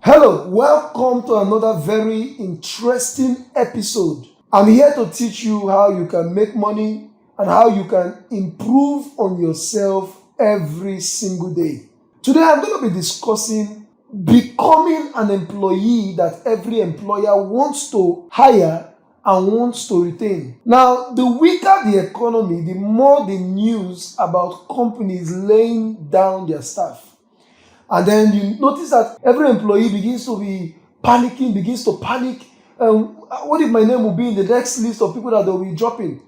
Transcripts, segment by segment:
Hello, welcome to another very interesting episode. I'm here to teach you how you can make money and how you can improve on yourself every single day. Today, I'm going to be discussing becoming an employee that every employer wants to hire and wants to retain. Now, the weaker the economy, the more the news about companies laying down their staff. And then you notice that every employee begins to be panicking, begins to panic. What if my name will be in the next list of people that they'll be dropping?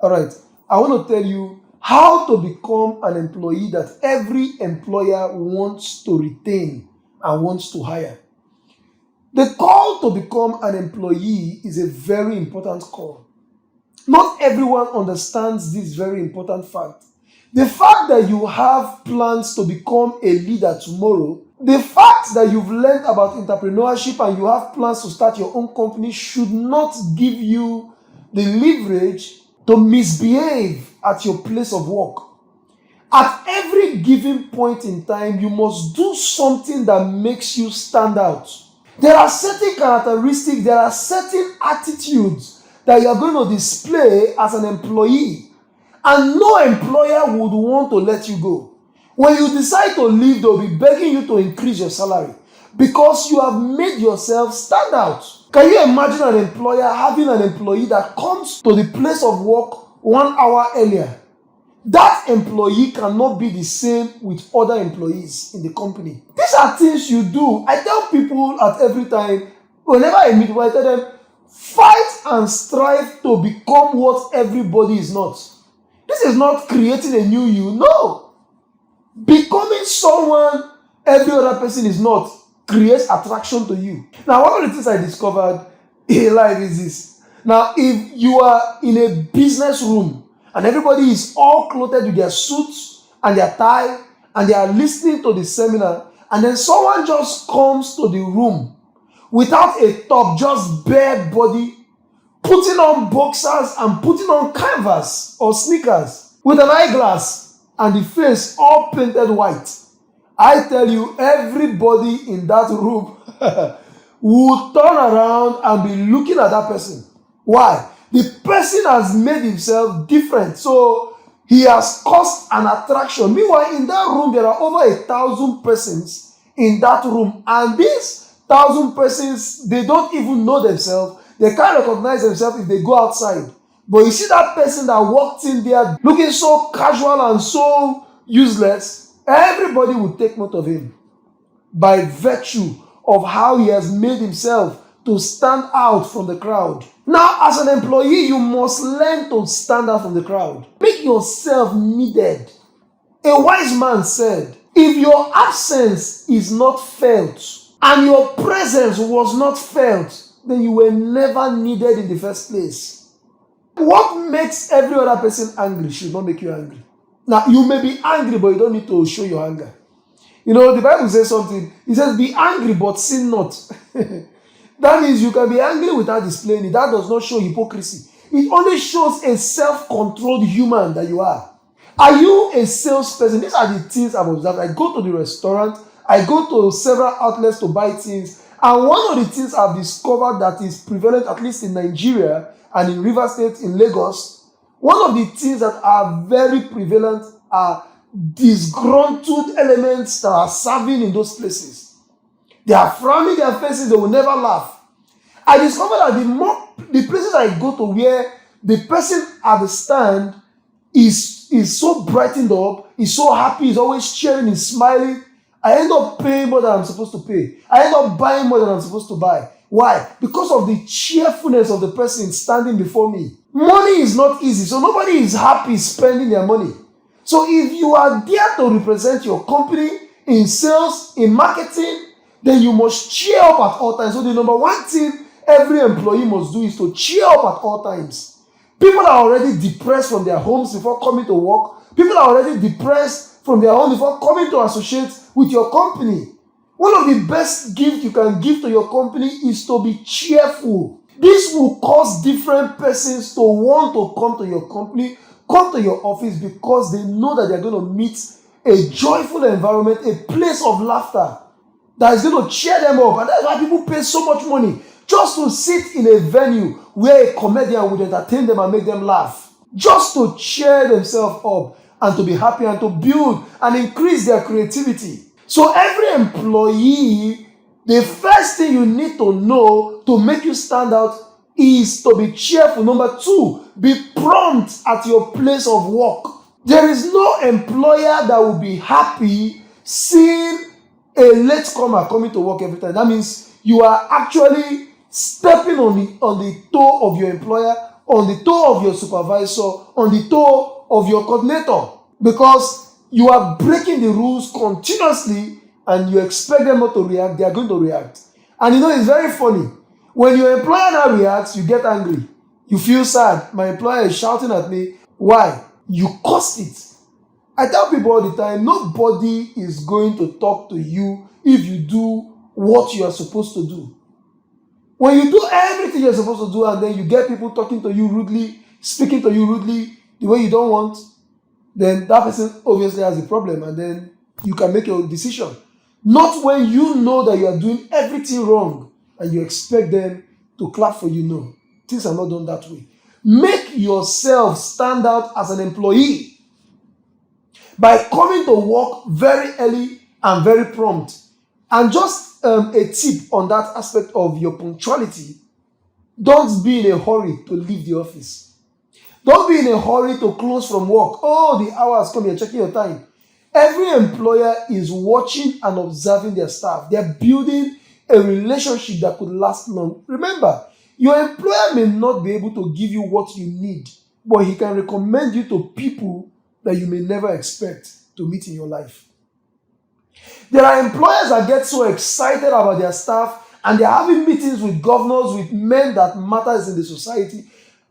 All right. I want to tell you how to become an employee that every employer wants to retain and wants to hire. The call to become an employee is a very important call. Not everyone understands this very important fact. The fact that you have plans to become a leader tomorrow, the fact that you've learned about entrepreneurship and you have plans to start your own company should not give you the leverage to misbehave at your place of work. At every given point in time, you must do something that makes you stand out. There are certain characteristics, there are certain attitudes that you are going to display as an employee. And no employer would want to let you go. When you decide to leave, they'll be begging you to increase your salary because you have made yourself stand out. Can you imagine an employer having an employee that comes to the place of work 1 hour earlier? That employee cannot be the same with other employees in the company. These are things you do. I tell people at every time, whenever I meet, I tell them, fight and strive to become what everybody is not. This is not creating a new you. No. Becoming someone every other person is not creates attraction to you. Now, one of the things I discovered in life is this. Now, if you are in a business room and everybody is all clothed with their suits and their tie and they are listening to the seminar, and then someone just comes to the room without a top, just bare body, putting on boxers and putting on canvas or sneakers with an eyeglass and the face all painted white. I tell you, everybody in that room will turn around and be looking at that person. Why? The person has made himself different, so he has caused an attraction. Meanwhile, in that room, there are over 1,000 persons in that room, and these 1,000 persons, they don't even know themselves. They can't recognize themselves if they go outside. But you see that person that walked in there looking so casual and so useless, everybody will take note of him by virtue of how he has made himself to stand out from the crowd. Now, as an employee, you must learn to stand out from the crowd. Make yourself needed. A wise man said, if your absence is not felt and your presence was not felt, then you were never needed in the first place. What makes every other person angry should not make you angry. Now, you may be angry, but you don't need to show your anger. You know, the Bible says something. It says, be angry, but sin not. That means you can be angry without displaying it. That does not show hypocrisy. It only shows a self-controlled human that you are. Are you a salesperson? These are the things I've observed. I go to the restaurant. I go to several outlets to buy things. And one of the things I've discovered that is prevalent, at least in Nigeria and in Rivers State, in Lagos, one of the things that are very prevalent are disgruntled elements that are serving in those places. They are frowning their faces, they will never laugh. I discovered that the places I go to where the person at the stand is so brightened up, is so happy, is always cheering, is smiling, I end up paying more than I'm supposed to pay. I end up buying more than I'm supposed to buy. Why? Because of the cheerfulness of the person standing before me. Money is not easy, so nobody is happy spending their money. So if you are there to represent your company in sales, in marketing, then you must cheer up at all times. So the number one thing every employee must do is to cheer up at all times. People are already depressed from their homes before coming to work. People are already depressed from their home before coming to associate with your company. One of the best gifts you can give to your company is to be cheerful. This will cause different persons to want to come to your company, come to your office, because they know that they're going to meet a joyful environment, a place of laughter. that is going to cheer them up. And that's why people pay so much money just to sit in a venue where a comedian would entertain them and make them laugh, just to cheer themselves up and to be happy and to build and increase their creativity. So every employee, the first thing you need to know to make you stand out is to be cheerful. Number 2, be prompt at your place of work. There is no employer that will be happy seeing a latecomer coming to work every time. That means you are actually stepping on the toe of your employer, on the toe of your supervisor, on the toe of your coordinator, because you are breaking the rules continuously and you expect them not to react. They are going to react. And it's very funny. When your employer now reacts, you get angry. You feel sad. My employer is shouting at me. Why? You caused it. I tell people all the time, nobody is going to talk to you if you do what you are supposed to do. When you do everything you're supposed to do and then you get people talking to you rudely, speaking to you rudely, the way you don't want, then that person obviously has a problem and then you can make your decision. Not when you know that you are doing everything wrong and you expect them to clap for you. No, things are not done that way. Make yourself stand out as an employee by coming to work very early and very prompt. And just a tip on that aspect of your punctuality, don't be in a hurry to leave the office. Don't be in a hurry to close from work. Oh, the hour has come, you're checking your time. Every employer is watching and observing their staff. They're building a relationship that could last long. Remember, your employer may not be able to give you what you need, but he can recommend you to people that you may never expect to meet in your life. There are employers that get so excited about their staff and they're having meetings with governors, with men that matters in the society,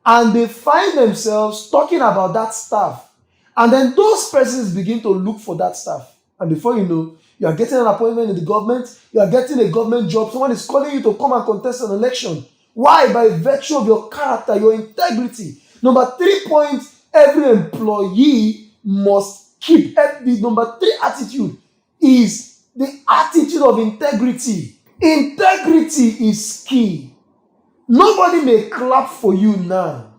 and they find themselves talking about that staff. And then those persons begin to look for that staff. And before you know, you are getting an appointment in the government, you are getting a government job, someone is calling you to come and contest an election. Why? By virtue of your character, your integrity. Number 3 point, every employee must keep. The number 3 attitude is the attitude of integrity. Integrity is key. Nobody may clap for you now,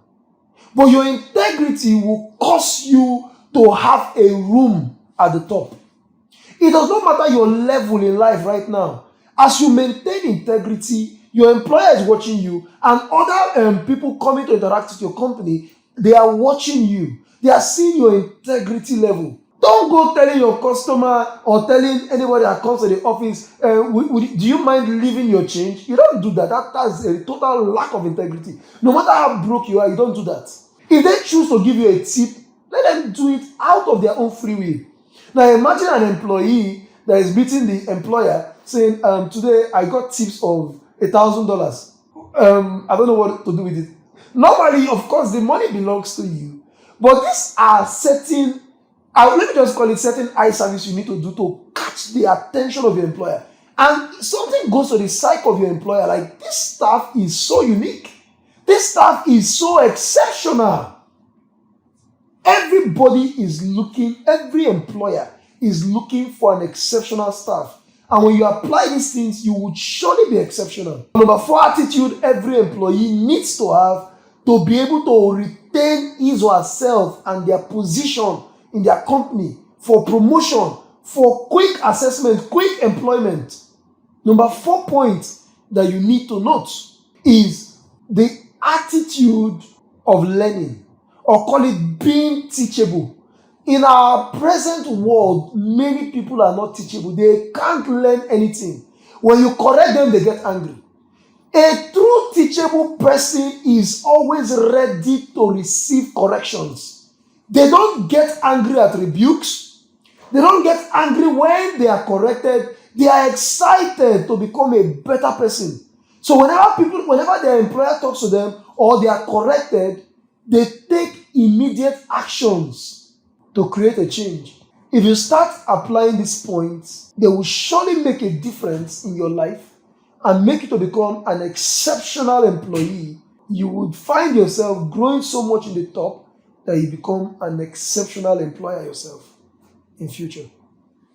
but your integrity will cause you to have a room at the top. It does not matter your level in life right now. As you maintain integrity, your employer is watching you, and other people coming to interact with your company, they are watching you. They are seeing your integrity level. Don't go telling your customer or telling anybody that comes to the office, do you mind leaving your change? You don't do that. That's a total lack of integrity. No matter how broke you are, you don't do that. If they choose to give you a tip, let them do it out of their own free will. Now imagine an employee that is beating the employer saying, today I got tips of $1,000. I don't know what to do with it. Normally, of course, the money belongs to you. But these are certain, let me just call it certain eye service you need to do to catch the attention of your employer. And something goes to the psyche of your employer, like this staff is so unique. This staff is so exceptional. Everybody is looking, every employer is looking for an exceptional staff. And when you apply these things, you would surely be exceptional. Number 4 attitude every employee needs to have to be able to retain his or herself and their position in their company for promotion, for quick assessment, quick employment. Number 4 point that you need to note is the attitude of learning, or call it being teachable. In our present world, many people are not teachable. They can't learn anything. When you correct them, they get angry. A true teachable person is always ready to receive corrections. They don't get angry at rebukes. They don't get angry when they are corrected. They are excited to become a better person. So whenever their employer talks to them or they are corrected, they take immediate actions to create a change. If you start applying these points, they will surely make a difference in your life and make you to become an exceptional employee. You would find yourself growing so much in the top that you become an exceptional employer yourself in future.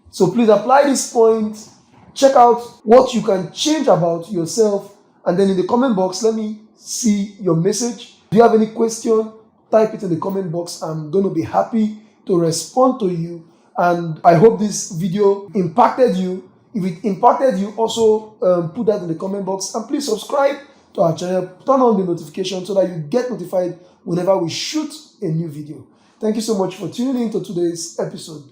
So please apply these points Check out what you can change about yourself, and then in the comment box, let me see your message. Do you have any question? Type it in the comment box. I'm going to be happy to respond to you, and I hope this video impacted you. If it impacted you, also put that in the comment box, and please subscribe to our channel, turn on the notification so that you get notified whenever we shoot a new video. Thank you so much for tuning in to today's episode.